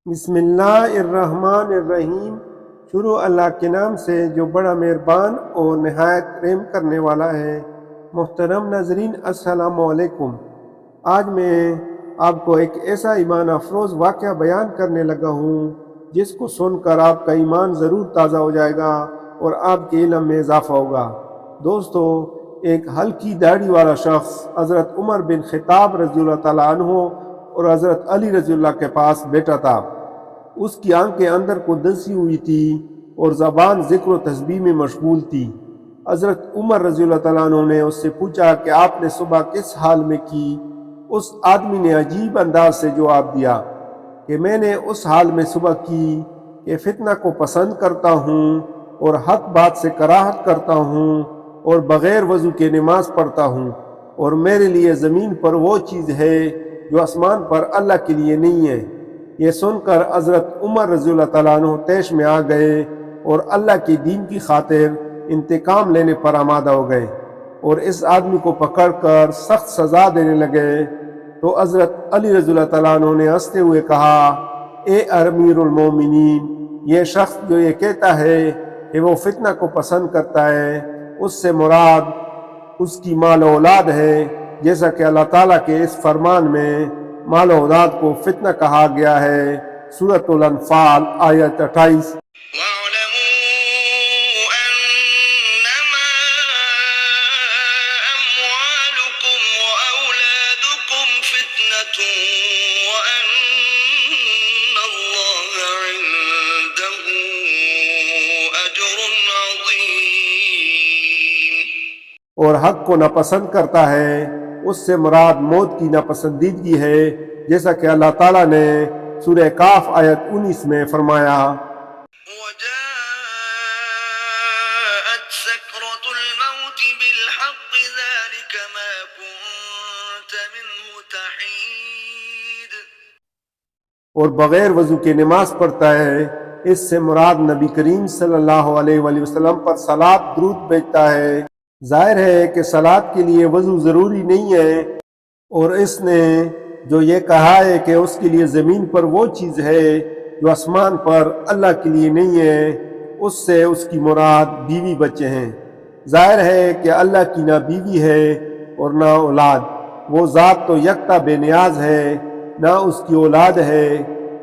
بسم اللہ الرحمن الرحیم۔ شروع اللہ کے نام سے جو بڑا مہربان اور نہایت رحم کرنے والا ہے۔ محترم ناظرین السلام علیکم۔ آج میں آپ کو ایک ایسا ایمان افروز واقعہ بیان کرنے لگا ہوں جس کو سن کر آپ کا ایمان ضرور تازہ ہو جائے گا اور آپ کے علم میں اضافہ ہوگا۔ دوستو، ایک ہلکی داڑھی والا شخص حضرت عمر بن خطاب رضی اللہ تعالیٰ عنہ اور حضرت علی رضی اللہ کے پاس بیٹھا تھا۔ اس کی آنکھیں اندر کو دسی ہوئی تھی اور زبان ذکر و تسبیح میں مشغول تھی۔ حضرت عمر رضی اللہ تعالیٰ عنہ نے اس سے پوچھا کہ آپ نے صبح کس حال میں کی؟ اس آدمی نے عجیب انداز سے جواب دیا کہ میں نے اس حال میں صبح کی کہ فتنہ کو پسند کرتا ہوں اور حق بات سے کراہت کرتا ہوں اور بغیر وضو کے نماز پڑھتا ہوں، اور میرے لیے زمین پر وہ چیز ہے جو آسمان پر اللہ کے لیے نہیں ہے۔ یہ سن کر حضرت عمر رضی اللہ تعالیٰ عنہ طیش میں آ گئے اور اللہ کے دین کی خاطر انتقام لینے پر آمادہ ہو گئے اور اس آدمی کو پکڑ کر سخت سزا دینے لگے۔ تو حضرت علی رضی اللہ تعالیٰ عنہ نے ہنستے ہوئے کہا، اے امیر المومنین، یہ شخص جو یہ کہتا ہے کہ وہ فتنہ کو پسند کرتا ہے، اس سے مراد اس کی مال و اولاد ہے، جیسا کہ اللہ تعالیٰ کے اس فرمان میں مال و اولاد کو فتنہ کہا گیا ہے۔ سورۃ الانفال آیت 28۔ وَاعْلَمُوا أَنَّمَا أَمْوَالُكُمْ وَأَوْلَادُكُمْ فِتْنَةٌ وَأَنَّ اللَّهَ عِندَهُ أَجْرٌ عَظِيمٌ۔ اور حق کو ناپسند کرتا ہے، اس سے مراد موت کی ناپسندیدگی ہے، جیسا کہ اللہ تعالیٰ نے سورہ کاف آیت 19 میں فرمایا، وَجَاءَتْ سَكْرَةُ الْمَوْتِ بِالْحَقِّ ذَلِكَ مَا كُنتَ مِنْهُ تَحِيدُ۔ اور بغیر وضو کے نماز پڑھتا ہے، اس سے مراد نبی کریم صلی اللہ علیہ وآلہ وسلم پر صلاۃ درود بھیجتا ہے۔ ظاہر ہے کہ صلاۃ کے لیے وضو ضروری نہیں ہے، اور اس نے جو یہ کہا ہے کہ اس کے لیے زمین پر وہ چیز ہے جو آسمان پر اللہ کے لیے نہیں ہے، اس سے اس کی مراد بیوی بچے ہیں۔ ظاہر ہے کہ اللہ کی نہ بیوی ہے اور نہ اولاد، وہ ذات تو یکتا بے نیاز ہے، نہ اس کی اولاد ہے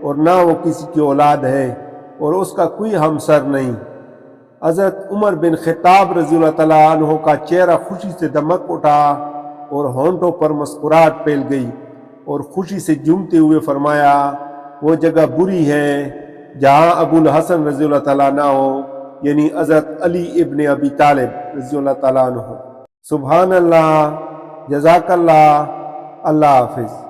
اور نہ وہ کسی کی اولاد ہے، اور اس کا کوئی ہمسر نہیں۔ حضرت عمر بن خطاب رضی اللہ تعالیٰ عنہ کا چہرہ خوشی سے دمک اٹھا اور ہونٹوں پر مسکراہٹ پھیل گئی، اور خوشی سے جھومتے ہوئے فرمایا، وہ جگہ بری ہے جہاں ابو الحسن رضی اللہ تعالیٰ عنہ ہو، یعنی حضرت علی ابن ابی طالب رضی اللہ تعالیٰ عنہ۔ سبحان اللہ، جزاک اللہ، اللہ حافظ۔